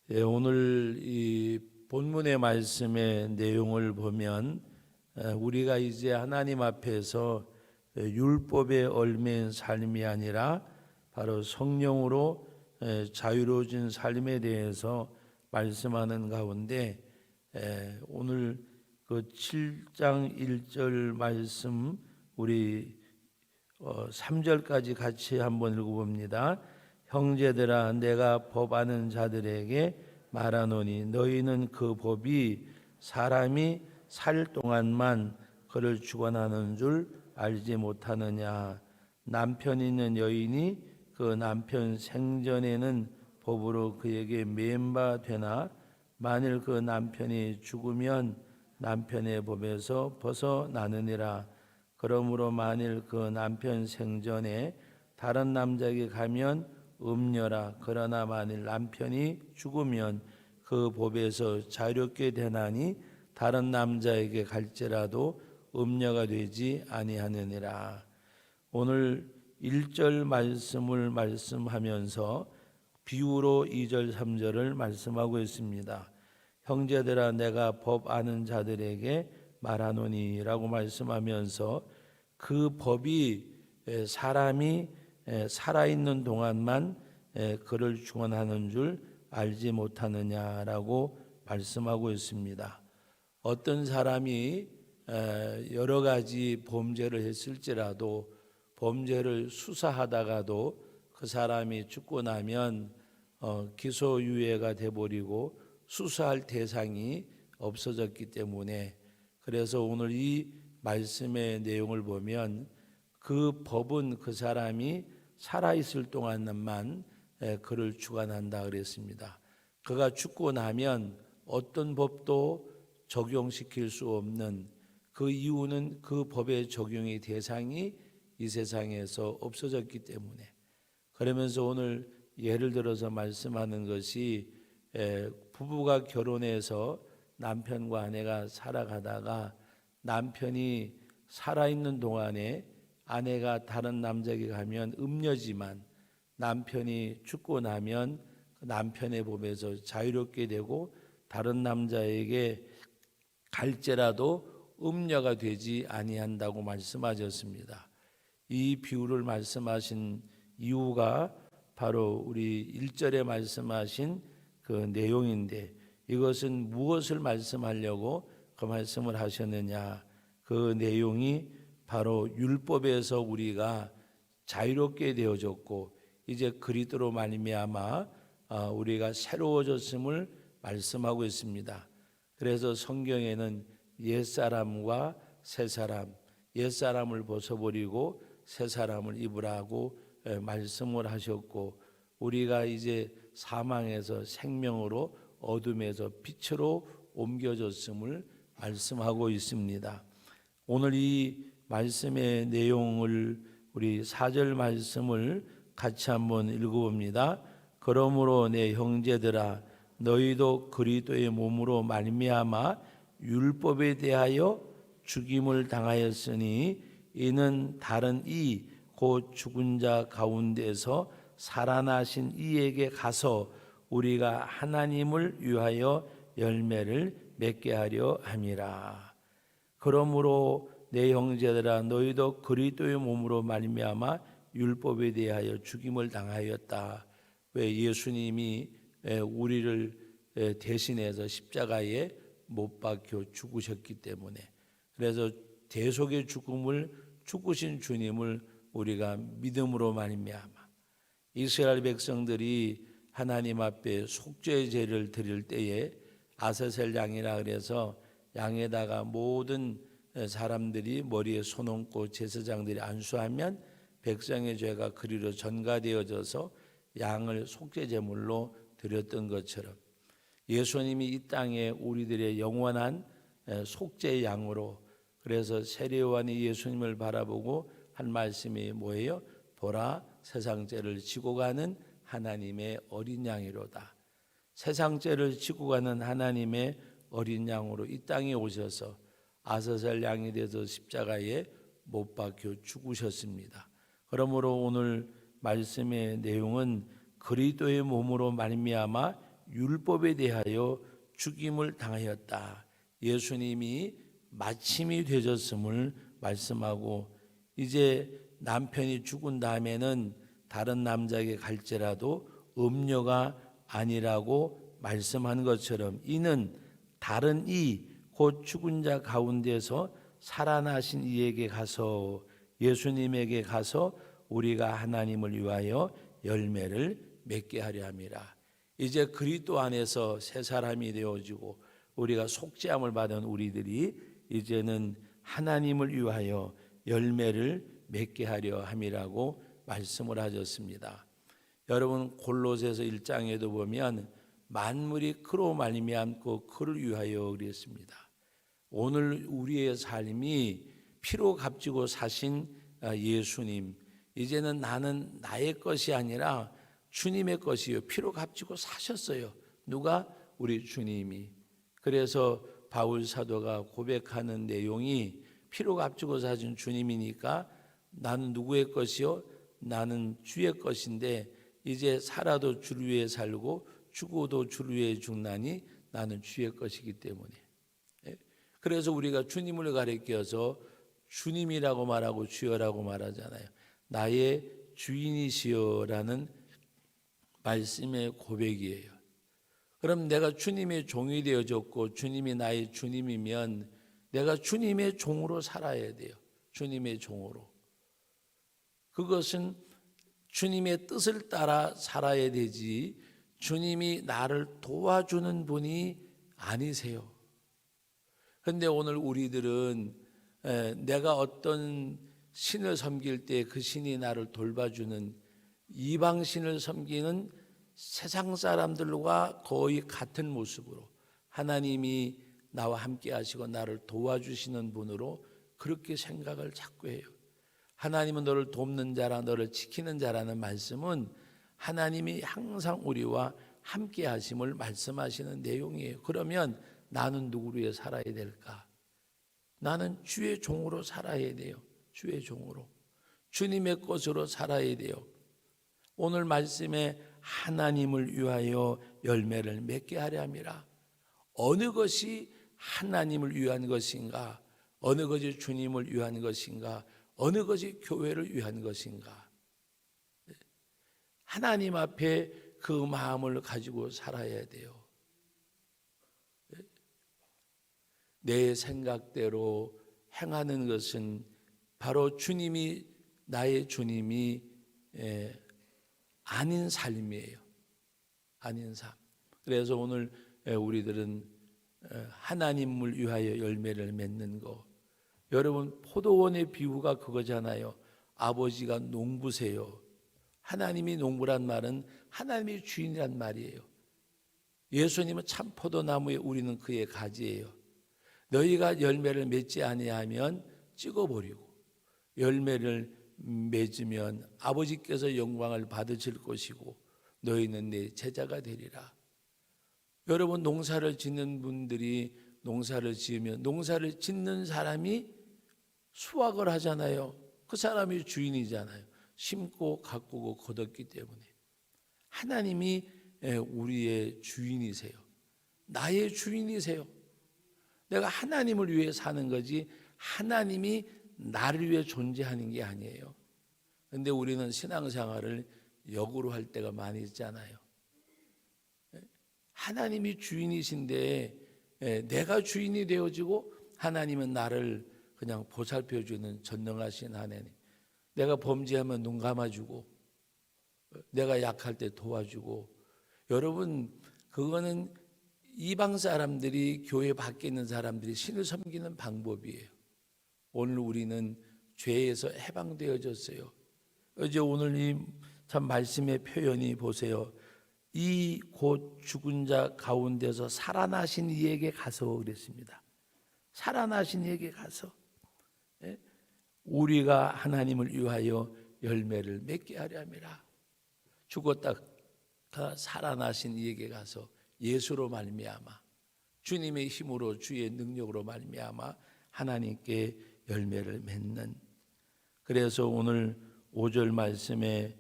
오늘 이 본문의 말씀의 내용을 보면 우리가 이제 하나님 앞에서 율법에 얽매인 삶이 아니라 바로 성령으로 자유로워진 삶에 대해서 말씀하는 가운데 오늘 그 7장 1절 말씀 우리 3절까지 같이 한번 읽어봅니다. 형제들아, 내가 법 아는 자들에게 말하노니 너희는 그 법이 사람이 살 동안만 그를 주관하는 줄 알지 못하느냐. 남편 있는 여인이 그 남편 생전에는 법으로 그에게 매임바 되나 만일 그 남편이 죽으면 남편의 법에서 벗어나느니라. 그러므로 만일 그 남편 생전에 다른 남자에게 가면 음녀라. 그러나 만일 남편이 죽으면 그 법에서 자유롭게 되나니 다른 남자에게 갈지라도 음녀가 되지 아니하느니라. 오늘 1절 말씀을 말씀하면서 비유로 2절 3절을 말씀하고 있습니다. 형제들아, 내가 법 아는 자들에게 말하노니 라고 말씀하면서 그 법이 사람이 살아있는 동안만 그를 주관하는 줄 알지 못하느냐라고 말씀하고 있습니다. 어떤 사람이 여러 가지 범죄를 했을지라도 범죄를 수사하다가도 그 사람이 죽고 나면 기소유예가 돼버리고 수사할 대상이 없어졌기 때문에, 그래서 오늘 이 말씀의 내용을 보면 그 법은 그 사람이 살아있을 동안만 그를 주관한다 그랬습니다. 그가 죽고 나면 어떤 법도 적용시킬 수 없는, 그 이유는 그 법의 적용의 대상이 이 세상에서 없어졌기 때문에. 그러면서 오늘 예를 들어서 말씀하는 것이 부부가 결혼해서 남편과 아내가 살아가다가 남편이 살아있는 동안에 아내가 다른 남자에게 가면 음녀지만 남편이 죽고 나면 남편의 법에서 자유롭게 되고 다른 남자에게 갈지라도 음녀가 되지 아니한다고 말씀하셨습니다. 이 비유를 말씀하신 이유가 바로 우리 1절에 말씀하신 그 내용인데, 이것은 무엇을 말씀하려고 그 말씀을 하셨느냐. 그 내용이 바로 율법에서 우리가 자유롭게 되어졌고 이제 그리스도로 말미암아 우리가 새로워졌음을 말씀하고 있습니다. 그래서 성경에는 옛사람과 새사람, 옛사람을 벗어버리고 새사람을 입으라고 말씀을 하셨고, 우리가 이제 사망에서 생명으로 어둠에서 빛으로 옮겨졌음을 말씀하고 있습니다. 오늘 이 말씀의 내용을 우리 4절 말씀을 같이 한번 읽어봅니다. 그러므로 내 형제들아, 너희도 그리스도의 몸으로 말미암아 율법에 대하여 죽임을 당하였으니 이는 다른 이 곧 죽은 자 가운데서 살아나신 이에게 가서 우리가 하나님을 위하여 열매를 맺게 하려 함이라. 그러므로 내 형제들아, 너희도 그리스도의 몸으로 말미암아 율법에 대하여 죽임을 당하였다. 왜? 예수님이 우리를 대신해서 십자가에 못 박혀 죽으셨기 때문에. 그래서 대속의 죽음을 죽으신 주님을 우리가 믿음으로 말미암아, 이스라엘 백성들이 하나님 앞에 속죄의 제를 드릴 때에 아사셀 양이라 그래서 양에다가 모든 사람들이 머리에 손 얹고 제사장들이 안수하면 백성의 죄가 그리로 전가되어져서 양을 속죄 제물로 드렸던 것처럼 예수님이 이 땅에 우리들의 영원한 속죄의 양으로, 그래서 세례요한이 예수님을 바라보고 한 말씀이 뭐예요? 보라, 세상 죄를 지고 가는 하나님의 어린 양이로다. 세상 죄를 지고 가는 하나님의 어린 양으로 이 땅에 오셔서 아사셀 양이 되어서 십자가에 못 박혀 죽으셨습니다. 그러므로 오늘 말씀의 내용은 그리스도의 몸으로 말미암아 율법에 대하여 죽임을 당하였다. 예수님이 마침이 되셨음을 말씀하고 이제 남편이 죽은 다음에는 다른 남자에게 갈지라도 음녀가 아니라고 말씀한 것처럼 이는 다른 이 곧 죽은 자 가운데서 살아나신 이에게 가서 예수님에게 가서 우리가 하나님을 위하여 열매를 맺게 하려 함이라. 이제 그리스도 안에서 새 사람이 되어지고 우리가 속죄함을 받은 우리들이 이제는 하나님을 위하여 열매를 맺게 하려 함이라고 말씀을 하셨습니다. 여러분 골로새서 1장에도 보면 만물이 그로 말미암고 그를 위하여 그랬습니다. 오늘 우리의 삶이 피로 값지고 사신 예수님, 이제는 나는 나의 것이 아니라 주님의 것이요 피로 값지고 사셨어요. 누가? 우리 주님이. 그래서 바울 사도가 고백하는 내용이 피로 값지고 사신 주님이니까 나는 누구의 것이요? 나는 주의 것인데 이제 살아도 주를 위해 살고 죽어도 주를 위해 죽나니 나는 주의 것이기 때문에. 그래서 우리가 주님을 가리켜서 주님이라고 말하고 주여라고 말하잖아요. 나의 주인이시여라는 말씀의 고백이에요. 그럼 내가 주님의 종이 되어졌고 주님이 나의 주님이면 내가 주님의 종으로 살아야 돼요. 주님의 종으로. 그것은 주님의 뜻을 따라 살아야 되지 주님이 나를 도와주는 분이 아니세요. 그런데 오늘 우리들은 내가 어떤 신을 섬길 때 그 신이 나를 돌봐주는 이방신을 섬기는 세상 사람들과 거의 같은 모습으로 하나님이 나와 함께 하시고 나를 도와주시는 분으로 그렇게 생각을 자꾸 해요. 하나님은 너를 돕는 자라 너를 지키는 자라는 말씀은 하나님이 항상 우리와 함께 하심을 말씀하시는 내용이에요. 그러면 나는 누구를 위해 살아야 될까? 나는 주의 종으로 살아야 돼요. 주의 종으로. 주님의 것으로 살아야 돼요. 오늘 말씀에 하나님을 위하여 열매를 맺게 하려 함이라. 어느 것이 하나님을 위한 것인가? 어느 것이 주님을 위한 것인가? 어느 것이 교회를 위한 것인가? 하나님 앞에 그 마음을 가지고 살아야 돼요. 내 생각대로 행하는 것은 바로 주님이 나의 주님이 아닌 삶이에요. 아닌 삶. 그래서 오늘 우리들은 하나님을 위하여 열매를 맺는 거. 여러분 포도원의 비유가 그거잖아요. 아버지가 농부세요. 하나님이 농부란 말은 하나님이 주인이란 말이에요. 예수님은 참 포도나무에 우리는 그의 가지예요. 너희가 열매를 맺지 아니하면 찍어버리고 열매를 맺으면 아버지께서 영광을 받으실 것이고 너희는 내 제자가 되리라. 여러분 농사를 짓는 분들이 농사를 지으면 농사를 짓는 사람이 수확을 하잖아요. 그 사람이 주인이잖아요. 심고 가꾸고 거뒀기 때문에. 하나님이 우리의 주인이세요. 나의 주인이세요. 내가 하나님을 위해 사는 거지 하나님이 나를 위해 존재하는 게 아니에요. 그런데 우리는 신앙생활을 역으로 할 때가 많이 있잖아요. 하나님이 주인이신데 내가 주인이 되어지고 하나님은 나를 그냥 보살펴주는 전능하신 하나님. 내가 범죄하면 눈 감아주고 내가 약할 때 도와주고. 여러분 그거는 이방 사람들이 교회 밖에 있는 사람들이 신을 섬기는 방법이에요. 오늘 우리는 죄에서 해방되어졌어요. 어제 오늘 이 참 말씀의 표현이 보세요. 이 곧 죽은 자 가운데서 살아나신 이에게 가서 그랬습니다. 살아나신 이에게 가서 우리가 하나님을 위하여 열매를 맺게 하려 함이라. 죽었다가 살아나신 이에게 가서 예수로 말미암아 주님의 힘으로 주의 능력으로 말미암아 하나님께 열매를 맺는. 그래서 오늘 5절 말씀에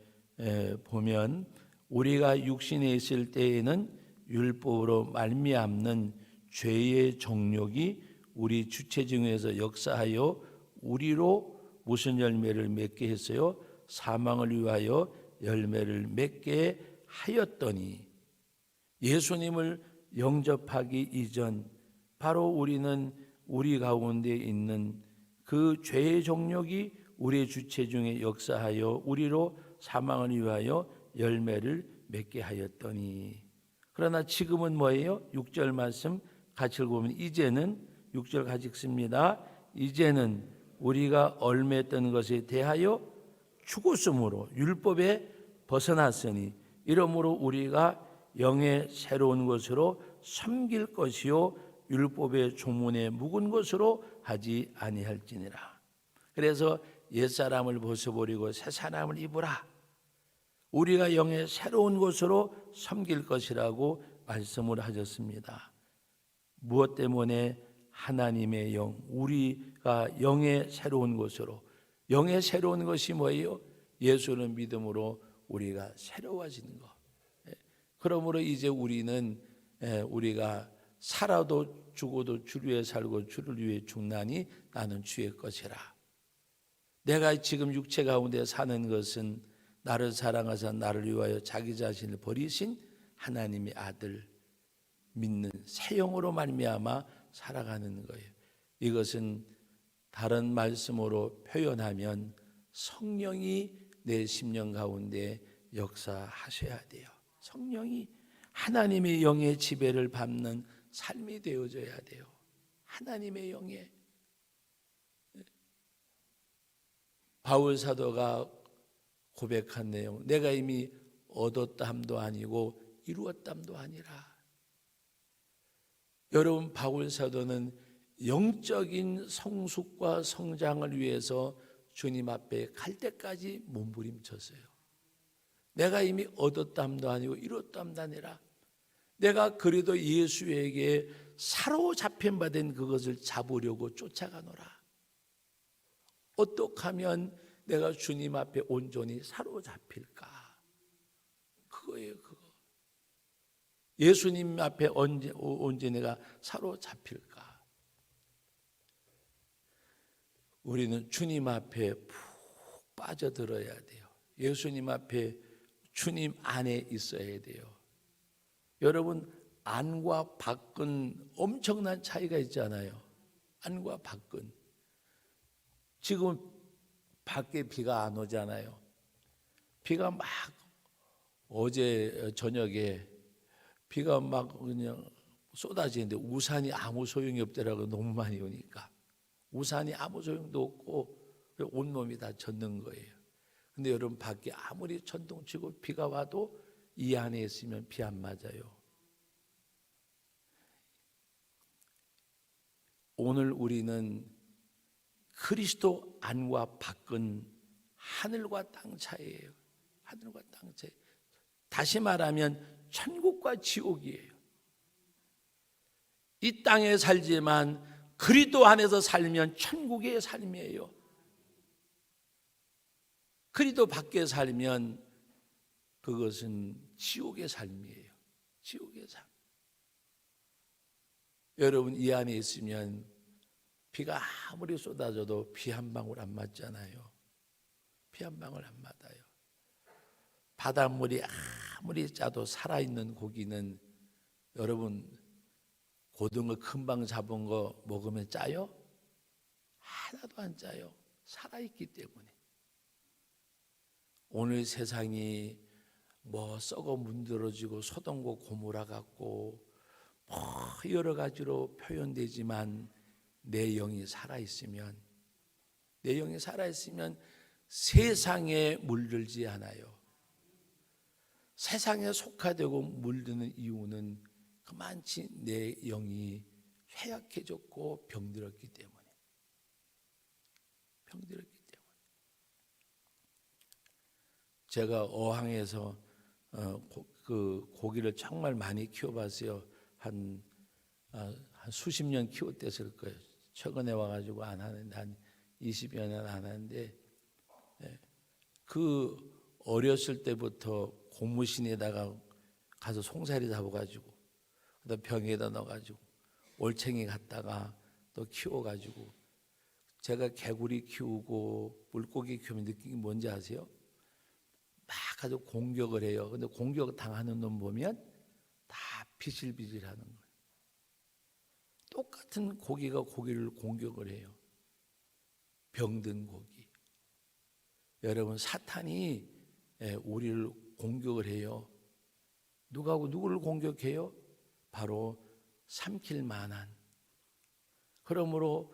보면 우리가 육신에 있을 때에는 율법으로 말미암는 죄의 정욕이 우리 주체중에서 역사하여 우리로 무슨 열매를 맺게 했어요? 사망을 위하여 열매를 맺게 하였더니. 예수님을 영접하기 이전 바로 우리는 우리 가운데 있는 그 죄의 정욕이 우리의 주체중에 역사하여 우리로 사망을 위하여 열매를 맺게 하였더니. 그러나 지금은 뭐예요? 6절 말씀 같이 읽어보면 이제는 6절 같이 읽습니다. 이제는 우리가 얽매였던 것에 대하여 죽었으므로 율법에 벗어났으니 이러므로 우리가 영의 새로운 것으로 섬길 것이요 율법의 조문에 묵은 것으로 하지 아니할지니라. 그래서 옛사람을 벗어버리고 새사람을 입으라. 우리가 영의 새로운 것으로 섬길 것이라고 말씀을 하셨습니다. 무엇 때문에? 하나님의 영, 우리가 영의 새로운 것으로. 영의 새로운 것이 뭐예요? 예수를 믿음으로 우리가 새로워지는 것. 그러므로 이제 우리는 우리가 살아도 죽어도 주를 위해 살고 주를 위해 죽나니 나는 주의 것이라. 내가 지금 육체 가운데 사는 것은 나를 사랑하사 나를 위하여 자기 자신을 버리신 하나님의 아들 믿는 새 영으로 말미암아 살아가는 거예요. 이것은 다른 말씀으로 표현하면 성령이 내 심령 가운데 역사하셔야 돼요. 성령이 하나님의 영의 지배를 받는 삶이 되어져야 돼요. 하나님의 영에. 바울 사도가 고백한 내용, 내가 이미 얻었담도 아니고 이루었담도 아니라. 여러분, 바울 사도는 영적인 성숙과 성장을 위해서 주님 앞에 갈 때까지 몸부림쳤어요. 내가 이미 얻었담도 아니고 이뤘담도 아니라 내가 그래도 예수에게 사로잡힌 바 된 그것을 잡으려고 쫓아가노라. 어떻게 하면 내가 주님 앞에 온전히 사로잡힐까? 그거예요, 그거. 예수님 앞에 언제 내가 사로잡힐까? 우리는 주님 앞에 푹 빠져들어야 돼요. 예수님 앞에 주님 안에 있어야 돼요. 여러분, 안과 밖은 엄청난 차이가 있잖아요. 안과 밖은. 지금 밖에 비가 안 오잖아요. 비가 막 어제 저녁에 비가 막 그냥 쏟아지는데 우산이 아무 소용이 없더라고요. 너무 많이 오니까. 우산이 아무 소용도 없고 온몸이 다 젖는 거예요. 근데 여러분, 밖에 아무리 천둥치고 비가 와도 이 안에 있으면 비 안 맞아요. 오늘 우리는 그리스도 안과 밖은 하늘과 땅 차이예요. 하늘과 땅 차이. 다시 말하면 천국과 지옥이에요. 이 땅에 살지만 그리스도 안에서 살면 천국의 삶이에요. 그리스도 밖에 살면 그것은 지옥의 삶이에요. 지옥의 삶. 여러분, 이 안에 있으면 비가 아무리 쏟아져도 비 한 방울 안 맞잖아요. 비 한 방울 안 맞아요. 바닷물이 아무리 짜도 살아있는 고기는, 여러분, 고등어 금방 잡은 거 먹으면 짜요? 하나도 안 짜요. 살아있기 때문에. 오늘 세상이 뭐 썩어 문드러지고 소동고 고무라 같고 뭐 여러 가지로 표현되지만 내 영이 살아있으면, 내 영이 살아있으면 세상에 물들지 않아요. 세상에 속하되고 물드는 이유는 그만치 내 영이 쇠약해졌고 병들었기 때문에. 병들었기 때문에. 제가 어항에서 그 고기를 정말 많이 키워봤어요. 한 수십 년 키웠댔을 거예요. 최근에 와가지고 안 하는데 한 20여 년 안 하는데, 그 어렸을 때부터 고무신에다가 가서 송사리 잡아가지고 그다음 병에다 넣어가지고 올챙이 갖다가 또 키워가지고, 제가 개구리 키우고 물고기 키우면 느낀 게 뭔지 아세요? 막 아주 공격을 해요. 근데 공격 당하는 놈 보면 다 비실비실하는 거예요. 똑같은 고기가 고기를 공격을 해요. 병든 고기. 여러분, 사탄이 우리를 공격을 해요. 누구를 공격해요? 바로 삼킬 만한. 그러므로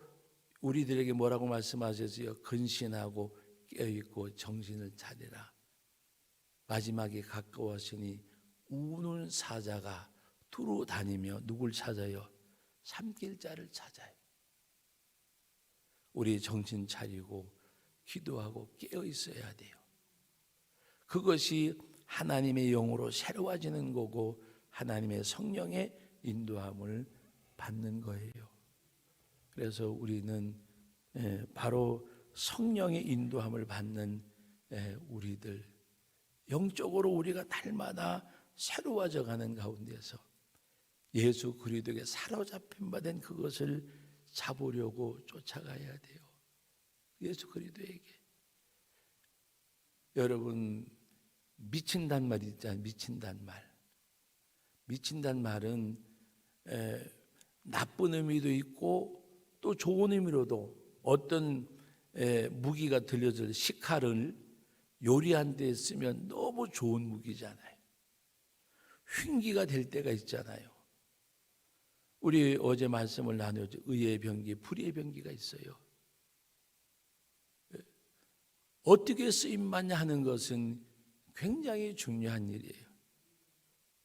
우리들에게 뭐라고 말씀하셨어요? 근신하고 깨어있고 정신을 차리라. 마지막에 가까웠으니 우는 사자가 두루 다니며 누굴 찾아요? 삼킬 자를 찾아요. 우리 정신 차리고 기도하고 깨어 있어야 돼요. 그것이 하나님의 영으로 새로워지는 거고 하나님의 성령의 인도함을 받는 거예요. 그래서 우리는 바로 성령의 인도함을 받는 우리들, 영적으로 우리가 날마다 새로워져 가는 가운데서 예수 그리스도에게 사로잡힌 바 된 그것을 잡으려고 쫓아가야 돼요. 예수 그리스도에게. 여러분, 미친단 말 있잖아요. 미친단 말. 미친단 말은 나쁜 의미도 있고 또 좋은 의미로도, 어떤 무기가 들려져 식칼을 요리한 데 쓰면 너무 좋은 무기잖아요. 흉기가 될 때가 있잖아요. 우리 어제 말씀을 나누었죠. 의의 병기, 불의의 병기가 있어요. 어떻게 쓰임받냐 하는 것은 굉장히 중요한 일이에요.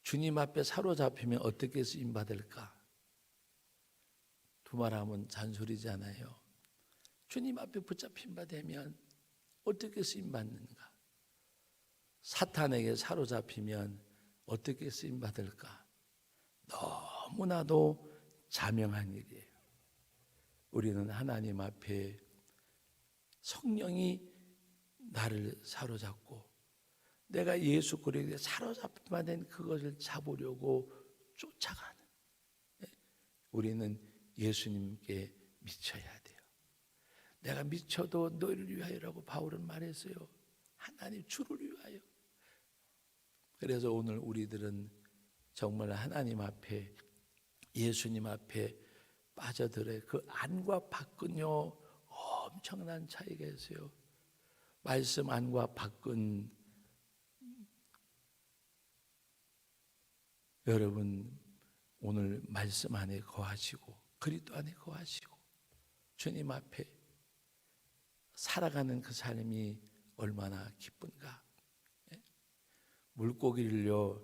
주님 앞에 사로잡히면 어떻게 쓰임받을까? 두말하면 잔소리잖아요. 주님 앞에 붙잡힌 바 되면 어떻게 쓰임받는가? 사탄에게 사로잡히면 어떻게 쓰임받을까? 너무나도 자명한 일이에요. 우리는 하나님 앞에 성령이 나를 사로잡고 내가 예수 그리스도에 사로잡힌 바 된 그것을 잡으려고 쫓아가는, 우리는 예수님께 미쳐야 돼요. 내가 미쳐도 너희를 위하여라고 바울은 말했어요. 하나님 주를 위하여. 그래서 오늘 우리들은 정말 하나님 앞에, 예수님 앞에 빠져들어요. 그 안과 밖은요 엄청난 차이가 있어요. 말씀 안과 밖은, 여러분 오늘 말씀 안에 거하시고 그리스도 안에 거하시고 주님 앞에 살아가는 그 삶이 얼마나 기쁜가. 물고기를요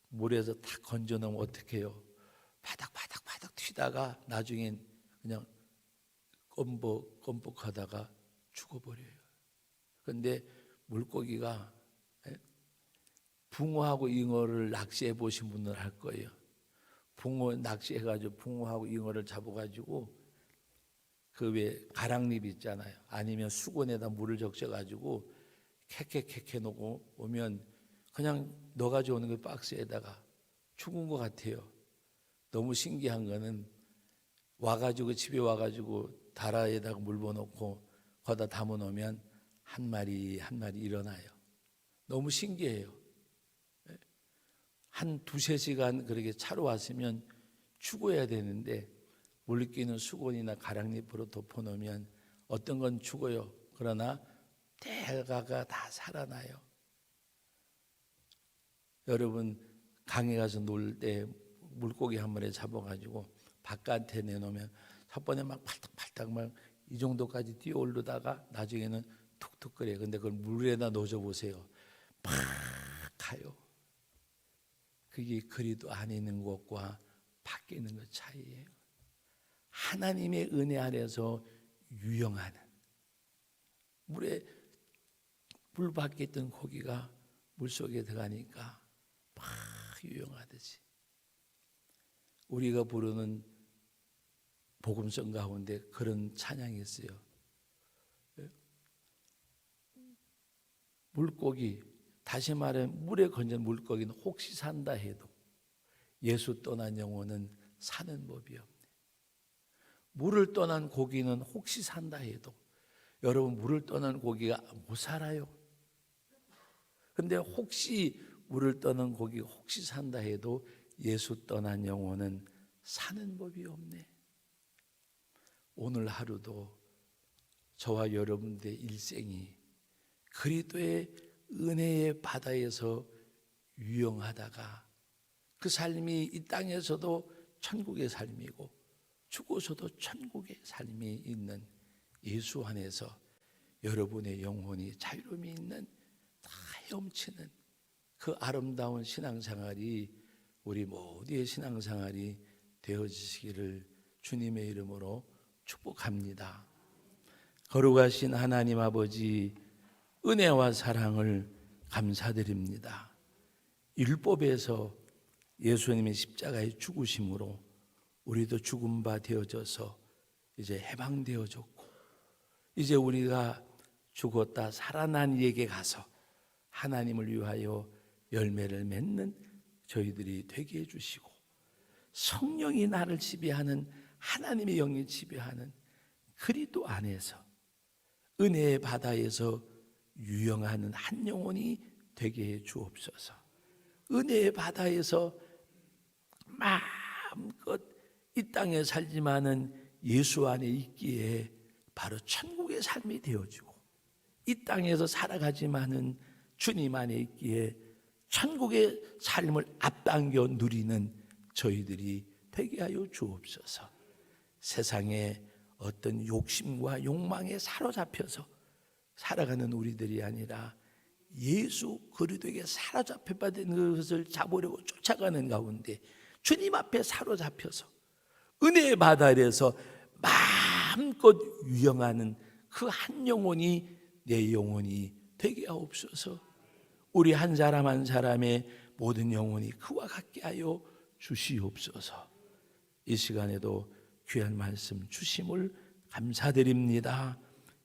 물에서 탁 건져 놓으면 어떻게 해요? 바닥바닥바닥 튀다가 나중엔 그냥 껌뻑껌뻑하다가 죽어버려요. 그런데 물고기가, 붕어하고 잉어를 낚시해 보신 분은 알 거예요. 붕어 낚시해가지고 붕어하고 잉어를 잡아가지고 그 왜 가랑잎 있잖아요. 아니면 수건에다 물을 적셔가지고 캐캐캐캐 놓고 오면 그냥 넣어가지고 오는 거 박스에다가 죽은 것 같아요. 너무 신기한 거는 와가지고 집에 와가지고 다라에다가 물 부어놓고 거기다 담아놓으면 한 마리 한 마리 일어나요. 너무 신기해요. 한 두세 시간 그렇게 차로 왔으면 죽어야 되는데 물기는 수건이나 가랑잎으로 덮어놓으면 어떤 건 죽어요. 그러나 대가가 다 살아나요. 여러분 강에 가서 놀 때 물고기 한 마리 잡아가지고 바깥에 내놓으면 첫 번에 막 팔딱팔딱 막 이 정도까지 뛰어오르다가 나중에는 툭툭 끓여요. 근데 그걸 물에다 넣어줘 보세요. 팍 가요. 그게 그리스도 안에 있는 것과 밖에 있는 것 차이예요. 하나님의 은혜 안에서 유영하는, 물에 물 밖에 있던 고기가 물속에 들어가니까 막 유영하듯이, 우리가 부르는 복음성 가운데 그런 찬양이 있어요. 물고기, 다시 말해 물에 건진 물고기는 혹시 산다 해도 예수 떠난 영혼은 사는 법이 없네. 물을 떠난 고기는 혹시 산다 해도 여러분 물을 떠난 고기가 못 살아요. 근데 혹시 물을 떠난 고기가 혹시 산다 해도 예수 떠난 영혼은 사는 법이 없네. 오늘 하루도 저와 여러분들의 일생이 그리스도의 은혜의 바다에서 유영하다가 그 삶이 이 땅에서도 천국의 삶이고 죽어서도 천국의 삶이 있는 예수 안에서 여러분의 영혼이 자유로움이 있는 다 헤엄치는 그 아름다운 신앙생활이 우리 모두의 신앙생활이 되어지시기를 주님의 이름으로 축복합니다. 거룩하신 하나님 아버지, 은혜와 사랑을 감사드립니다. 율법에서 예수님의 십자가의 죽으심으로 우리도 죽은 바 되어져서 이제 해방되어졌고, 이제 우리가 죽었다 살아난 이에게 가서 하나님을 위하여 열매를 맺는 저희들이 되게 해주시고, 성령이 나를 지배하는 하나님의 영이 지배하는 그리스도 안에서 은혜의 바다에서 유영하는 한 영혼이 되게 해 주옵소서. 은혜의 바다에서 마음껏 이 땅에 살지만은 예수 안에 있기에 바로 천국의 삶이 되어지고, 이 땅에서 살아가지만은 주님 안에 있기에 천국의 삶을 앞당겨 누리는 저희들이 되게 하여 주옵소서. 세상에 어떤 욕심과 욕망에 사로잡혀서 살아가는 우리들이 아니라 예수 그리스도에게 사로잡혀 받은 것을 잡으려고 쫓아가는 가운데 주님 앞에 사로잡혀서 은혜의 바다에서 마음껏 유영하는 그 한 영혼이 내 영혼이 되게 하옵소서. 우리 한 사람 한 사람의 모든 영혼이 그와 같게 하여 주시옵소서. 이 시간에도 귀한 말씀 주심을 감사드립니다.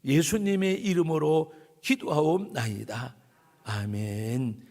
예수님의 이름으로 기도하옵나이다. 아멘.